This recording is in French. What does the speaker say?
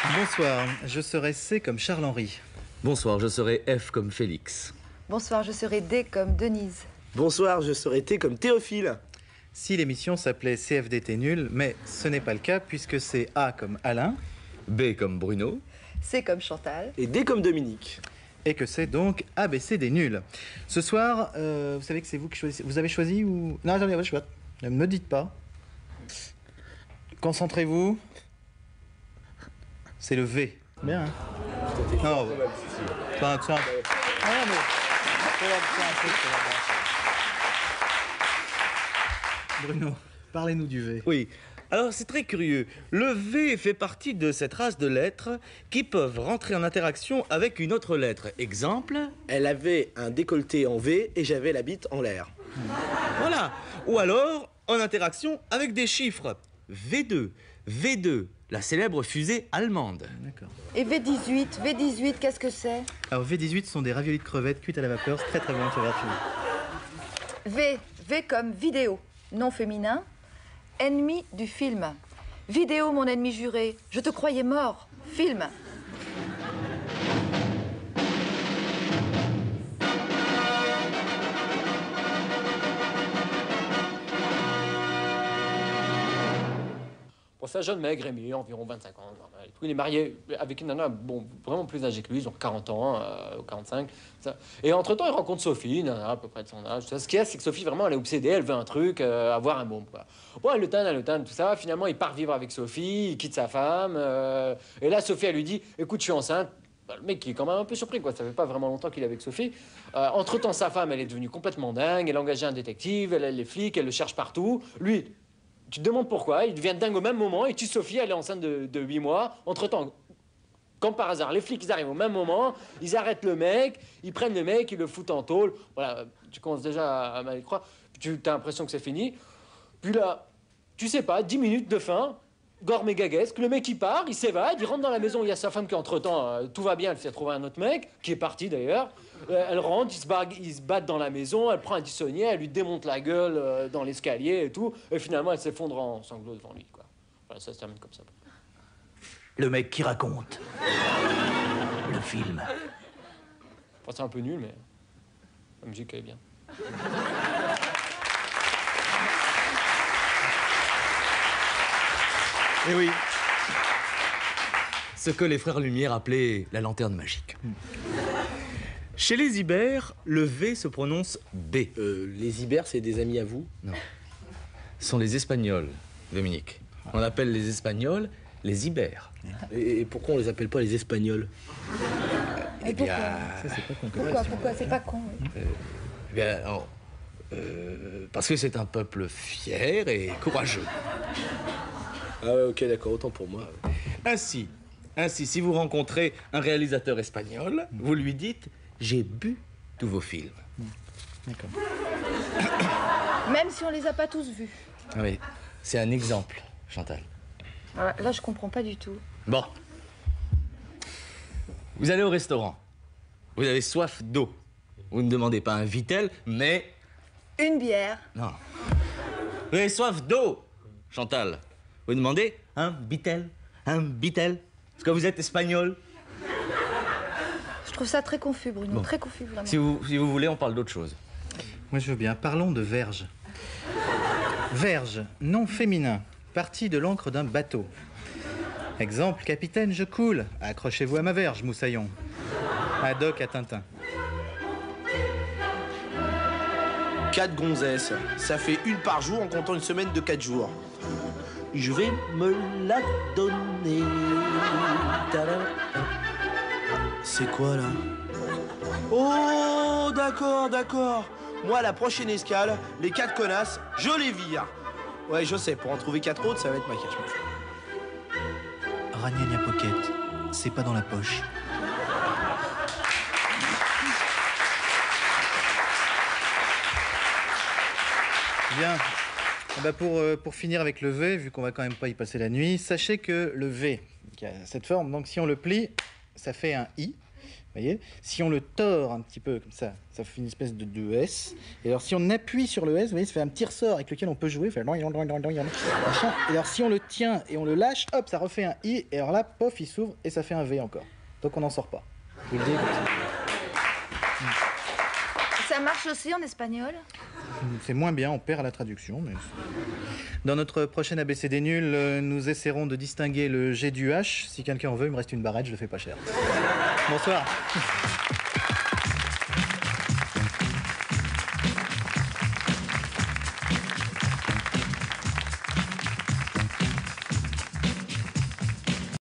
Bonsoir, je serai C comme Charles-Henri. Bonsoir, je serai F comme Félix. Bonsoir, je serai D comme Denise. Bonsoir, je serai T comme Théophile. Si l'émission s'appelait CFDT nul, mais ce n'est pas le cas puisque c'est A comme Alain B comme Bruno. C comme Chantal. Et D comme Dominique. et que c'est donc ABC des nuls. Ce soir, vous savez que c'est vous qui choisissez. Vous avez choisi ou... Non, attendez, ne me dites pas. Concentrez-vous. C'est le V. Bien, hein? Non, pas un ça. Ah, mais... Bruno, parlez-nous du V. Oui. Alors, c'est très curieux. Le V fait partie de cette race de lettres qui peuvent rentrer en interaction avec une autre lettre. Exemple. Elle avait un décolleté en V et j'avais la bite en l'air. Voilà. Ou alors, en interaction avec des chiffres. V2, V2, la célèbre fusée allemande. D'accord. Et V18, qu'est-ce que c'est? Alors V18 sont des raviolis de crevettes cuites à la vapeur, c'est très très bon, c'est gratuit. V comme vidéo, non féminin. Ennemi du film. Vidéo, mon ennemi juré. Je te croyais mort. Film. Bon, c'est un jeune mec, Rémi, environ 25 ans. Normal. Il est marié avec une nana bon, vraiment plus âgée que lui, genre 40 ans, 45. Ça. Et entre-temps, il rencontre Sophie, une nana à peu près de son âge. Ce qu'il y a, c'est que Sophie, vraiment, elle est obsédée, elle veut un truc, avoir un môme. Quoi. Bon, elle le tanne, tout ça. Finalement, il part vivre avec Sophie, il quitte sa femme. Et là, Sophie, elle lui dit, écoute, je suis enceinte. Le mec, il est quand même un peu surpris, quoi. Ça fait pas vraiment longtemps qu'il est avec Sophie. Entre-temps, sa femme, elle est devenue complètement dingue. Elle a engagé un détective, elle a les flics, elle le cherche partout. Lui... Tu te demandes pourquoi, il devient dingue au même moment, et tue Sophie, elle est enceinte de 8 mois. Entre-temps, comme par hasard, les flics, ils arrivent au même moment, ils arrêtent le mec, ils prennent le mec, ils le foutent en tôle. Voilà, tu commences déjà à mal y croire, tu as l'impression que c'est fini. Puis là, tu sais pas, 10 minutes de fin, gore mégaguesque, le mec il part, il s'évade, il rentre dans la maison, il y a sa femme qui entre-temps, tout va bien, elle s'est trouvé un autre mec, qui est parti d'ailleurs. Elle rentre, ils se battent dans la maison, elle prend un tissonnier, elle lui démonte la gueule dans l'escalier et tout, et finalement elle s'effondre en sanglots devant lui, quoi. Voilà, ça se termine comme ça. Le mec qui raconte. Le film. Enfin, c'est un peu nul, mais la musique elle est bien. Et oui. Ce que les frères Lumière appelaient la lanterne magique. Chez les Ibères, le V se prononce B. Les Ibères, c'est des amis à vous? Non. Ce sont les Espagnols, Dominique. On appelle les Espagnols les Ibères. Et pourquoi on les appelle pas les Espagnols? Et pourquoi? Ça, c'est pas con. Pourquoi? C'est pas con. Oui. Eh bien, alors, parce que c'est un peuple fier et courageux. Ah ouais, ok, d'accord, autant pour moi. Ainsi, si vous rencontrez un réalisateur espagnol, vous lui dites « J'ai bu tous vos films ». D'accord. Même si on les a pas tous vus. Ah oui, c'est un exemple, Chantal. Alors, là, je comprends pas du tout. Bon. Vous allez au restaurant. Vous avez soif d'eau. Vous ne demandez pas un Vitel, mais... Une bière. Non. Vous avez soif d'eau, Chantal. Vous demandez un Vitel. Parce que vous êtes espagnol. Je trouve ça très confus, Bruno. Bon. Très confus, vraiment. Si vous voulez, on parle d'autre chose. Moi, je veux bien. Parlons de verge. Verge, nom féminin, partie de l'encre d'un bateau. Exemple, capitaine, je coule. Accrochez-vous à ma verge, moussaillon. Haddock à Tintin. 4 gonzesses, ça fait une par jour en comptant une semaine de 4 jours. Je vais me la donner. Tadam. C'est quoi là? Oh, d'accord. Moi, la prochaine escale, les 4 connasses, je les vire. Ouais, je sais, pour en trouver 4 autres, ça va être ma cache. Ragnagna Pocket, c'est pas dans la poche. Bien. Eh ben, pour finir avec le V, vu qu'on va quand même pas y passer la nuit, sachez que le V, qui a cette forme, donc si on le plie, ça fait un I. Vous voyez? Si on le tord un petit peu comme ça fait une espèce de S. Et alors si on appuie sur le S, vous voyez, ça fait un petit ressort avec lequel on peut jouer. Fait... machin. Et alors si on le tient et on le lâche, hop, ça refait un I. Et alors là, pof, il s'ouvre et ça fait un V encore. Donc on n'en sort pas. Je vous le dis comme ça. Ça marche aussi en espagnol? C'est moins bien, on perd à la traduction. Mais... Dans notre prochaine ABCD nul, nous essaierons de distinguer le G du H. Si quelqu'un en veut, il me reste une barrette, je le fais pas cher. Bonsoir.